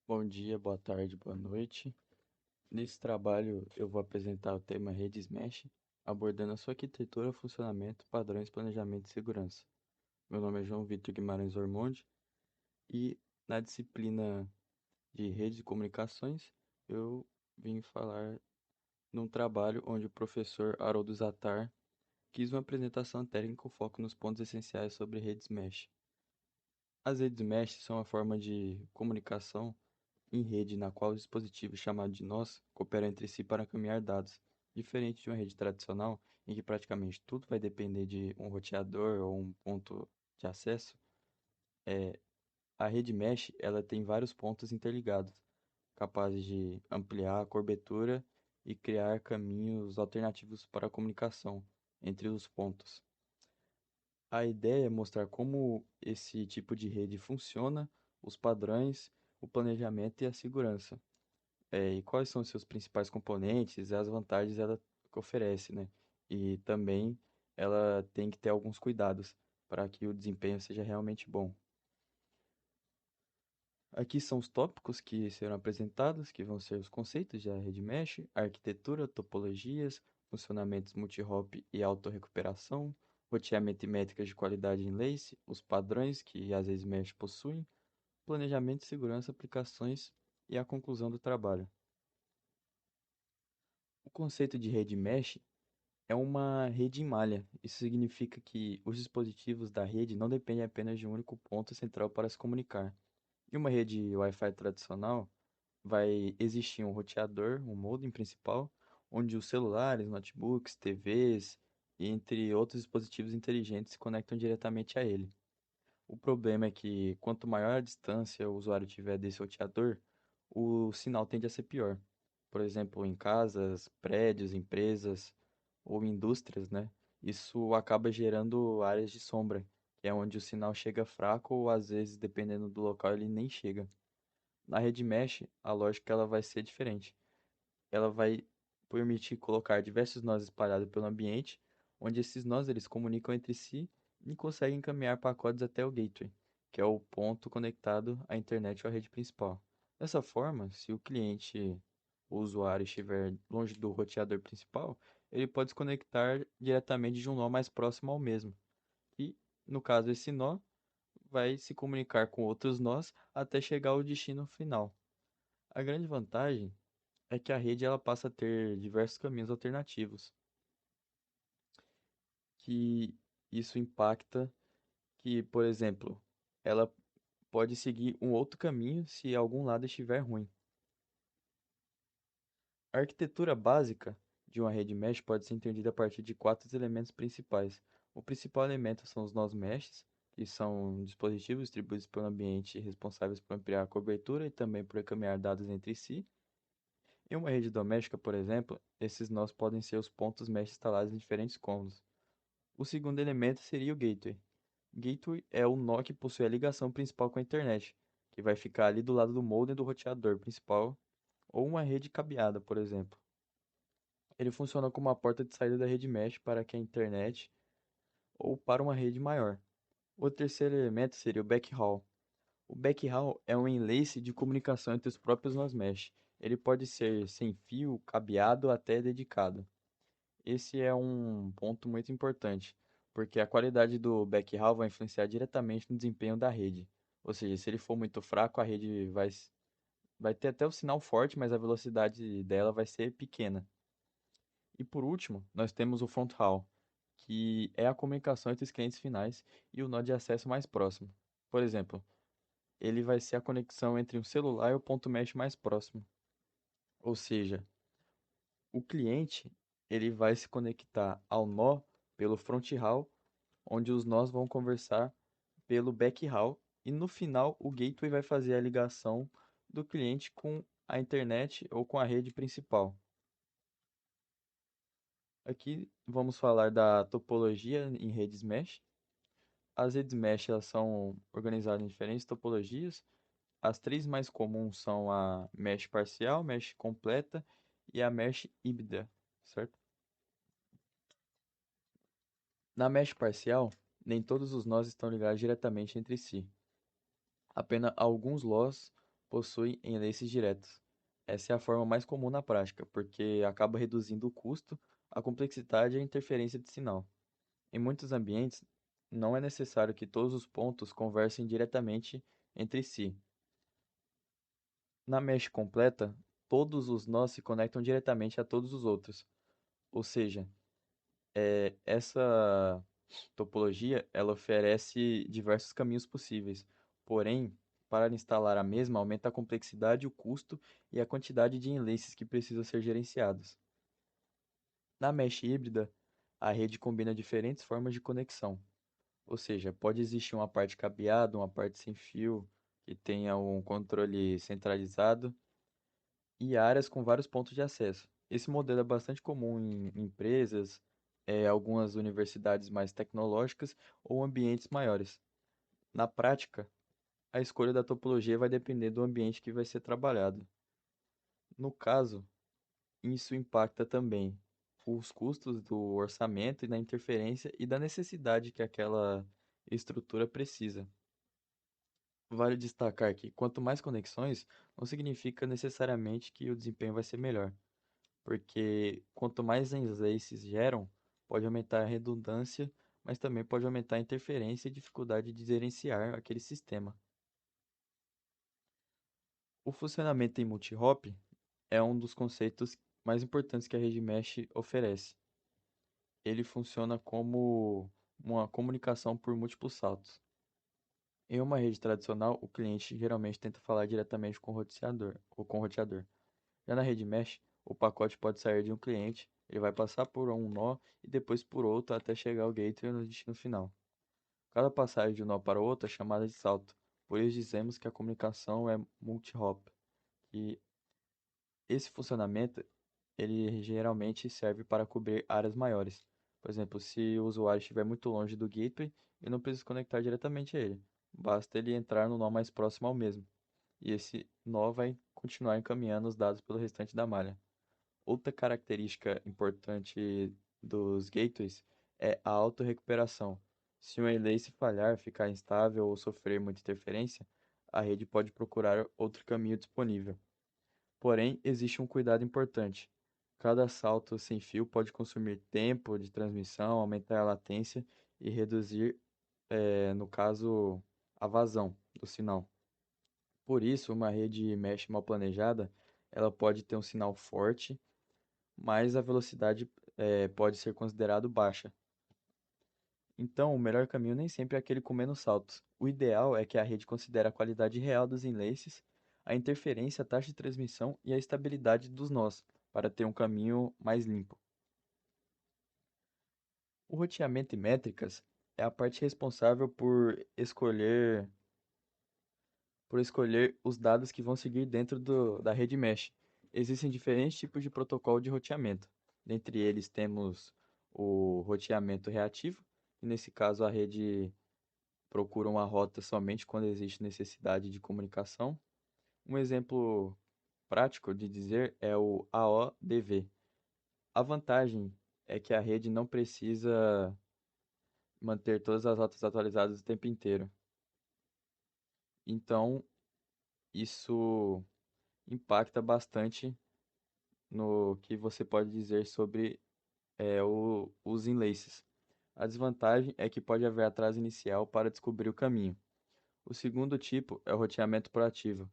Bom dia, boa tarde, boa noite. Nesse trabalho eu vou apresentar o tema Redes Mesh, abordando a sua arquitetura, funcionamento, padrões, planejamento e segurança. Meu nome é João Vitor Guimarães Ormonde e na disciplina de redes de comunicações eu vim falar num trabalho onde o professor Haroldo Zatar quis uma apresentação técnica com foco nos pontos essenciais sobre redes mesh. As redes mesh são uma forma de comunicação em rede na qual os dispositivos chamados de nós cooperam entre si para caminhar dados, diferente de uma rede tradicional em que praticamente tudo vai depender de um roteador ou um ponto de acesso. A rede mesh ela tem vários pontos interligados, capazes de ampliar a cobertura e criar caminhos alternativos para a comunicação entre os pontos. A ideia é mostrar como esse tipo de rede funciona, os padrões, o planejamento e a segurança. E quais são os seus principais componentes e as vantagens ela que oferece, né? E também ela tem que ter alguns cuidados para que o desempenho seja realmente bom. Aqui são os tópicos que serão apresentados, que vão ser os conceitos da rede mesh, arquitetura, topologias, funcionamentos multi-hop e autorrecuperação, roteamento e métricas de qualidade em Lace, os padrões que as redes mesh possuem, planejamento, segurança, aplicações e a conclusão do trabalho. O conceito de rede mesh é uma rede em malha. Isso significa que os dispositivos da rede não dependem apenas de um único ponto central para se comunicar. Em uma rede Wi-Fi tradicional, vai existir um roteador, um modem principal, onde os celulares, notebooks, TVs e entre outros dispositivos inteligentes se conectam diretamente a ele. O problema é que quanto maior a distância o usuário tiver desse roteador, o sinal tende a ser pior. Por exemplo, em casas, prédios, empresas ou indústrias, né? Isso acaba gerando áreas de sombra, que é onde o sinal chega fraco ou às vezes, dependendo do local, ele nem chega. Na rede mesh, a lógica ela vai ser diferente. Ela vai permitir colocar diversos nós espalhados pelo ambiente, onde esses nós eles comunicam entre si e conseguem encaminhar pacotes até o gateway, que é o ponto conectado à internet ou à rede principal. Dessa forma, se o cliente, o usuário estiver longe do roteador principal, ele pode se conectar diretamente de um nó mais próximo ao mesmo. E, no caso, esse nó vai se comunicar com outros nós até chegar ao destino final. A grande vantagem é que a rede ela passa a ter diversos caminhos alternativos, que isso impacta que, por exemplo, ela pode seguir um outro caminho se algum lado estiver ruim. A arquitetura básica de uma rede mesh pode ser entendida a partir de quatro elementos principais. O principal elemento são os nós meshes, que são dispositivos distribuídos pelo ambiente responsáveis por ampliar a cobertura e também por encaminhar dados entre si. Em uma rede doméstica, por exemplo, esses nós podem ser os pontos mesh instalados em diferentes cômodos. O segundo elemento seria o gateway. Gateway é o nó que possui a ligação principal com a internet, que vai ficar ali do lado do modem do roteador principal ou uma rede cabeada, por exemplo. Ele funciona como uma porta de saída da rede mesh para que a internet ou para uma rede maior. O terceiro elemento seria o backhaul. O backhaul é um enlace de comunicação entre os próprios nós mesh. Ele pode ser sem fio, cabeado ou até dedicado. Esse é um ponto muito importante, porque a qualidade do backhaul vai influenciar diretamente no desempenho da rede. Ou seja, se ele for muito fraco, a rede vai ter até o sinal forte, mas a velocidade dela vai ser pequena. E por último, nós temos o front haul, que é a comunicação entre os clientes finais e o nó de acesso mais próximo. Por exemplo, ele vai ser a conexão entre um celular e o ponto mesh mais próximo. Ou seja, o cliente ele vai se conectar ao nó pelo front haul, onde os nós vão conversar pelo backhaul e no final o gateway vai fazer a ligação do cliente com a internet ou com a rede principal. Aqui vamos falar da topologia em redes mesh. As redes mesh elas são organizadas em diferentes topologias. As três mais comuns são a mesh parcial, mesh completa e a mesh híbrida, certo? Na mesh parcial, nem todos os nós estão ligados diretamente entre si. Apenas alguns nós possuem enlaces diretos. Essa é a forma mais comum na prática, porque acaba reduzindo o custo, a complexidade e a interferência de sinal. Em muitos ambientes, não é necessário que todos os pontos conversem diretamente entre si. Na mesh completa, todos os nós se conectam diretamente a todos os outros. Ou seja, essa topologia ela oferece diversos caminhos possíveis. Porém, para instalar a mesma, aumenta a complexidade, o custo e a quantidade de enlaces que precisam ser gerenciados. Na mesh híbrida, a rede combina diferentes formas de conexão. Ou seja, pode existir uma parte cabeada, uma parte sem fio, que tenha um controle centralizado, e áreas com vários pontos de acesso. Esse modelo é bastante comum em empresas, algumas universidades mais tecnológicas ou ambientes maiores. Na prática, a escolha da topologia vai depender do ambiente que vai ser trabalhado. No caso, isso impacta também os custos do orçamento e da interferência e da necessidade que aquela estrutura precisa. Vale destacar que quanto mais conexões, não significa necessariamente que o desempenho vai ser melhor, porque quanto mais enlaces geram, pode aumentar a redundância, mas também pode aumentar a interferência e dificuldade de gerenciar aquele sistema. O funcionamento em multi-hop é um dos conceitos mais importantes que a rede mesh oferece. Ele funciona como uma comunicação por múltiplos saltos. Em uma rede tradicional, o cliente geralmente tenta falar diretamente com o roteador, ou com o roteador. Já na rede mesh, o pacote pode sair de um cliente, ele vai passar por um nó e depois por outro até chegar ao gateway no destino final. Cada passagem de um nó para o outro é chamada de salto, por isso dizemos que a comunicação é multi-hop. E esse funcionamento, ele geralmente serve para cobrir áreas maiores. Por exemplo, se o usuário estiver muito longe do gateway, ele não precisa conectar diretamente a ele. Basta ele entrar no nó mais próximo ao mesmo. E esse nó vai continuar encaminhando os dados pelo restante da malha. Outra característica importante dos gateways é a autorrecuperação. Se um enlace falhar, ficar instável ou sofrer muita interferência, a rede pode procurar outro caminho disponível. Porém, existe um cuidado importante. Cada salto sem fio pode consumir tempo de transmissão, aumentar a latência e reduzir, no caso, a vazão do sinal. Por isso, uma rede mesh mal planejada, ela pode ter um sinal forte, mas a velocidade, pode ser considerado baixa. Então, o melhor caminho nem sempre é aquele com menos saltos. O ideal é que a rede considere a qualidade real dos enlaces, a interferência, a taxa de transmissão e a estabilidade dos nós, para ter um caminho mais limpo. O roteamento e métricas é a parte responsável por escolher os dados que vão seguir dentro da rede mesh. Existem diferentes tipos de protocolo de roteamento. Dentre eles temos o roteamento reativo, e nesse caso a rede procura uma rota somente quando existe necessidade de comunicação. Um exemplo prático de dizer é o AODV. A vantagem é que a rede não precisa manter todas as rotas atualizadas o tempo inteiro. Então, isso impacta bastante no que você pode dizer sobre os enlaces. A desvantagem é que pode haver atraso inicial para descobrir o caminho. O segundo tipo é o roteamento proativo.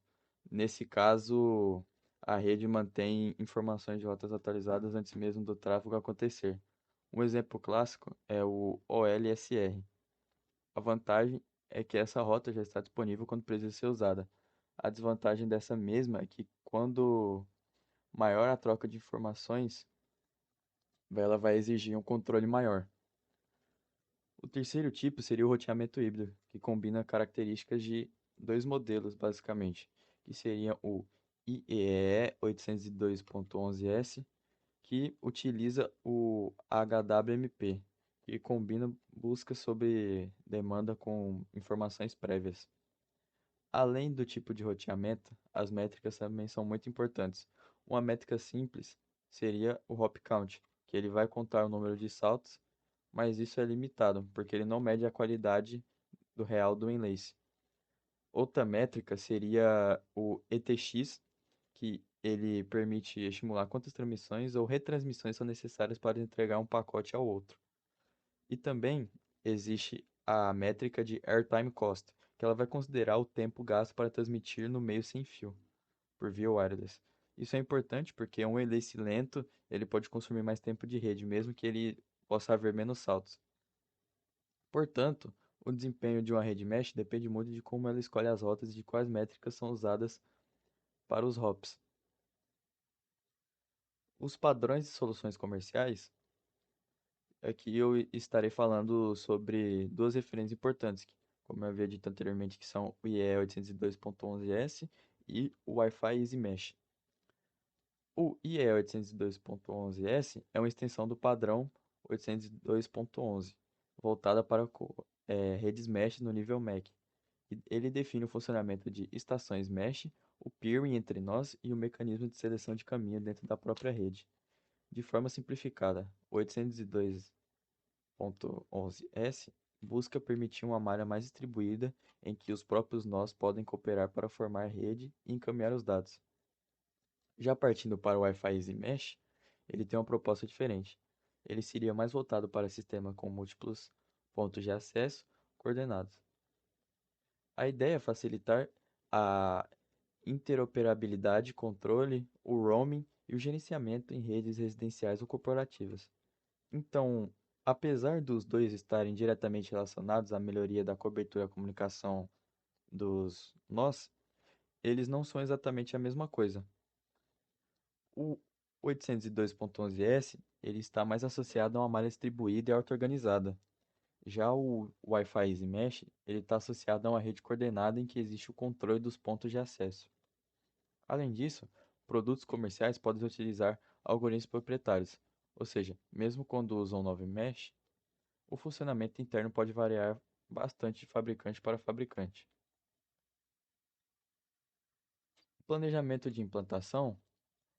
Nesse caso, a rede mantém informações de rotas atualizadas antes mesmo do tráfego acontecer. Um exemplo clássico é o OLSR. A vantagem é que essa rota já está disponível quando precisa ser usada. A desvantagem dessa mesma é que quando maior a troca de informações, ela vai exigir um controle maior. O terceiro tipo seria o roteamento híbrido, que combina características de dois modelos, basicamente, que seriam o IEEE 802.11s, que utiliza o HWMP, que combina busca sobre demanda com informações prévias. Além do tipo de roteamento, as métricas também são muito importantes. Uma métrica simples seria o hop count, que ele vai contar o número de saltos, mas isso é limitado, porque ele não mede a qualidade do real do enlace. Outra métrica seria o ETX, que ele permite estimular quantas transmissões ou retransmissões são necessárias para entregar um pacote ao outro. E também existe a métrica de Airtime Cost, que ela vai considerar o tempo gasto para transmitir no meio sem fio, por via wireless. Isso é importante porque um release lento, ele pode consumir mais tempo de rede, mesmo que ele possa haver menos saltos. Portanto, o desempenho de uma rede mesh depende muito de como ela escolhe as rotas e de quais métricas são usadas para os hops. Os padrões de soluções comerciais, aqui eu estarei falando sobre duas referências importantes, como eu havia dito anteriormente, que são o IE 802.11s e o Wi-Fi Easy Mesh. O IE 802.11s é uma extensão do padrão 802.11, voltada para redes mesh no nível MAC. Ele define o funcionamento de estações mesh, o peering entre nós e o mecanismo de seleção de caminho dentro da própria rede. De forma simplificada, o 802.11s busca permitir uma malha mais distribuída em que os próprios nós podem cooperar para formar rede e encaminhar os dados. Já partindo para o Wi-Fi Easy Mesh, ele tem uma proposta diferente. Ele seria mais voltado para sistemas com múltiplos pontos de acesso coordenados. A ideia é facilitar a interoperabilidade, controle, o roaming e o gerenciamento em redes residenciais ou corporativas. Então, apesar dos dois estarem diretamente relacionados à melhoria da cobertura e comunicação dos nós, eles não são exatamente a mesma coisa. O 802.11s ele está mais associado a uma malha distribuída e auto-organizada. Já o Wi-Fi Easy Mesh ele está associado a uma rede coordenada em que existe o controle dos pontos de acesso. Além disso, produtos comerciais podem utilizar algoritmos proprietários, ou seja, mesmo quando usam 9 mesh, o funcionamento interno pode variar bastante de fabricante para fabricante. O planejamento de implantação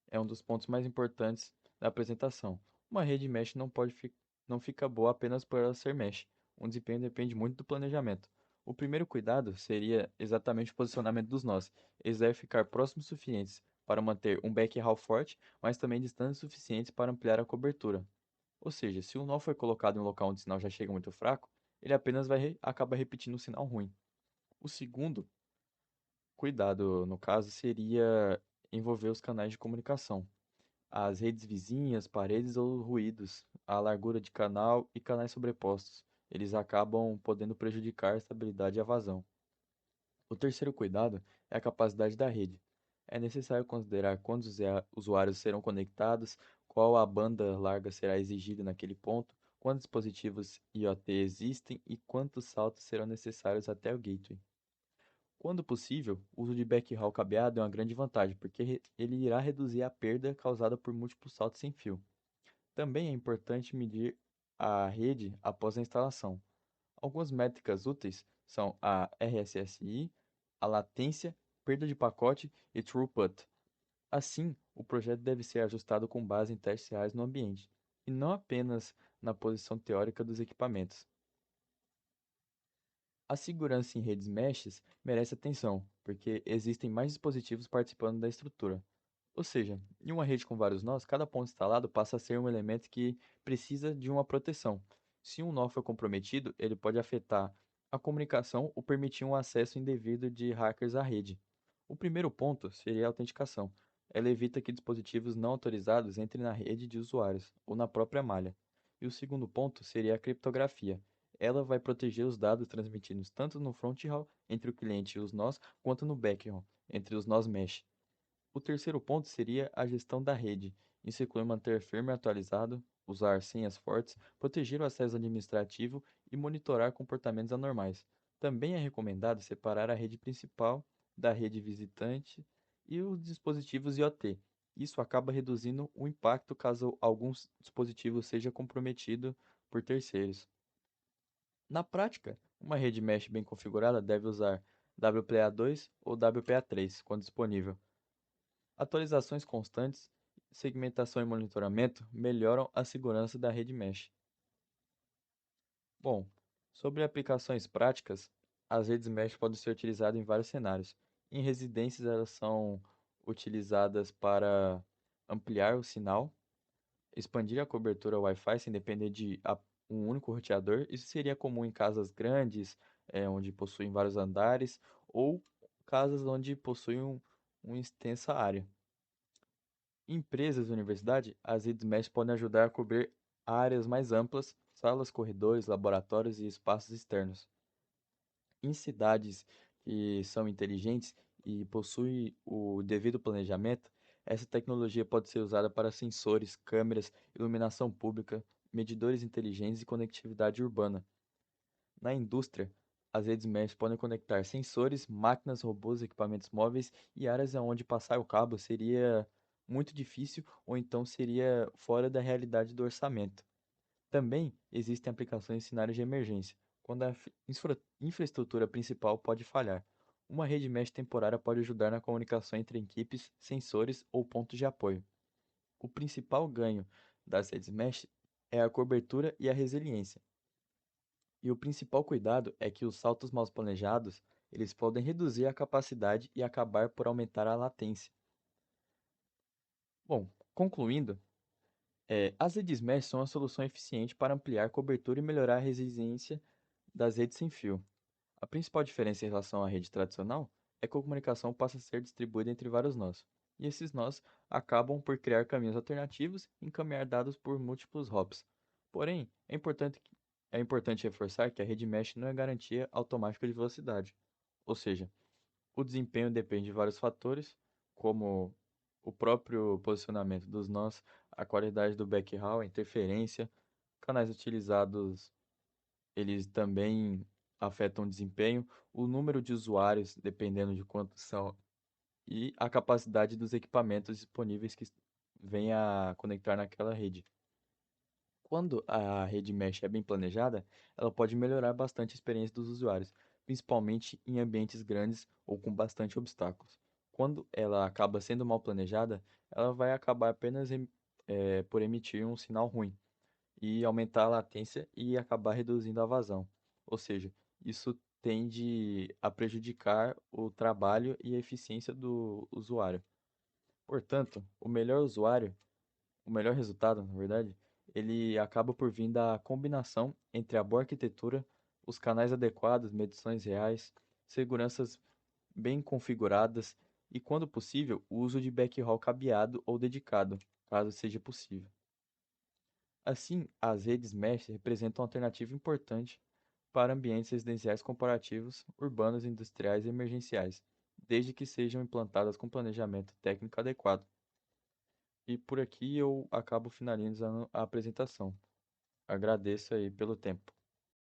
é um dos pontos mais importantes da apresentação. Uma rede mesh não fica boa apenas por ela ser mesh. O desempenho depende muito do planejamento. O primeiro cuidado seria exatamente o posicionamento dos nós. Eles devem ficar próximos o suficientes para manter um backhaul forte, mas também distantes o suficientes para ampliar a cobertura. Ou seja, se o nó foi colocado em um local onde o sinal já chega muito fraco, ele apenas acaba repetindo um sinal ruim. O segundo cuidado, no caso, seria envolver os canais de comunicação, as redes vizinhas, paredes ou ruídos, a largura de canal e canais sobrepostos. Eles acabam podendo prejudicar a estabilidade e a vazão. O terceiro cuidado é a capacidade da rede. É necessário considerar quantos usuários serão conectados, qual a banda larga será exigida naquele ponto, quantos dispositivos IoT existem e quantos saltos serão necessários até o gateway. Quando possível, o uso de backhaul cabeado é uma grande vantagem, porque ele irá reduzir a perda causada por múltiplos saltos sem fio. Também é importante medir a rede após a instalação. Algumas métricas úteis são a RSSI, a latência, perda de pacote e throughput. Assim, o projeto deve ser ajustado com base em testes reais no ambiente, e não apenas na posição teórica dos equipamentos. A segurança em redes meshes merece atenção, porque existem mais dispositivos participando da estrutura. Ou seja, em uma rede com vários nós, cada ponto instalado passa a ser um elemento que precisa de uma proteção. Se um nó for comprometido, ele pode afetar a comunicação ou permitir um acesso indevido de hackers à rede. O primeiro ponto seria a autenticação. Ela evita que dispositivos não autorizados entrem na rede de usuários ou na própria malha. E o segundo ponto seria a criptografia. Ela vai proteger os dados transmitidos tanto no fronthaul, entre o cliente e os nós, quanto no backhaul, entre os nós mesh. O terceiro ponto seria a gestão da rede. Isso inclui manter firmware atualizado, usar senhas fortes, proteger o acesso administrativo e monitorar comportamentos anormais. Também é recomendado separar a rede principal da rede visitante e os dispositivos IoT. Isso acaba reduzindo o impacto caso algum dispositivo seja comprometido por terceiros. Na prática, uma rede mesh bem configurada deve usar WPA2 ou WPA3 quando disponível. Atualizações constantes, segmentação e monitoramento melhoram a segurança da rede mesh. Bom, sobre aplicações práticas, As redes mesh podem ser utilizadas em vários cenários. Em residências, elas são utilizadas para ampliar o sinal, expandir a cobertura Wi-Fi sem depender de um único roteador. Isso seria comum em casas grandes, onde possuem vários andares, ou casas onde possuem uma extensa área. Em empresas e universidade, as redes mesh podem ajudar a cobrir áreas mais amplas, salas, corredores, laboratórios e espaços externos. Em cidades que são inteligentes e possuem o devido planejamento, essa tecnologia pode ser usada para sensores, câmeras, iluminação pública, medidores inteligentes e conectividade urbana. Na indústria, as redes mesh podem conectar sensores, máquinas, robôs, equipamentos móveis e áreas onde passar o cabo seria muito difícil ou então seria fora da realidade do orçamento. Também existem aplicações em cenários de emergência, quando a infraestrutura principal pode falhar. Uma rede mesh temporária pode ajudar na comunicação entre equipes, sensores ou pontos de apoio. O principal ganho das redes mesh é a cobertura e a resiliência. E o principal cuidado é que os saltos mal planejados, eles podem reduzir a capacidade e acabar por aumentar a latência. Bom, concluindo, as redes mesh são uma solução eficiente para ampliar a cobertura e melhorar a resiliência das redes sem fio. A principal diferença em relação à rede tradicional é que a comunicação passa a ser distribuída entre vários nós, e esses nós acabam por criar caminhos alternativos e encaminhar dados por múltiplos hops. Porém, é importante reforçar que a rede mesh não é garantia automática de velocidade, ou seja, o desempenho depende de vários fatores, como o próprio posicionamento dos nós, a qualidade do backhaul, a interferência, canais utilizados, eles também afetam o desempenho, o número de usuários, dependendo de quantos são, e a capacidade dos equipamentos disponíveis que vêm a conectar naquela rede. Quando a rede mesh é bem planejada, ela pode melhorar bastante a experiência dos usuários, principalmente em ambientes grandes ou com bastante obstáculos. Quando ela acaba sendo mal planejada, ela vai acabar apenas por emitir um sinal ruim e aumentar a latência e acabar reduzindo a vazão. Ou seja, isso tende a prejudicar o trabalho e a eficiência do usuário. Portanto, o melhor resultado, na verdade, ele acaba por vir da combinação entre a boa arquitetura, os canais adequados, medições reais, seguranças bem configuradas e, quando possível, o uso de backhaul cabeado ou dedicado, caso seja possível. Assim, as redes mesh representam uma alternativa importante para ambientes residenciais corporativos, urbanos, industriais e emergenciais, desde que sejam implantadas com planejamento técnico adequado. E por aqui eu acabo finalizando a apresentação. Agradeço aí pelo tempo.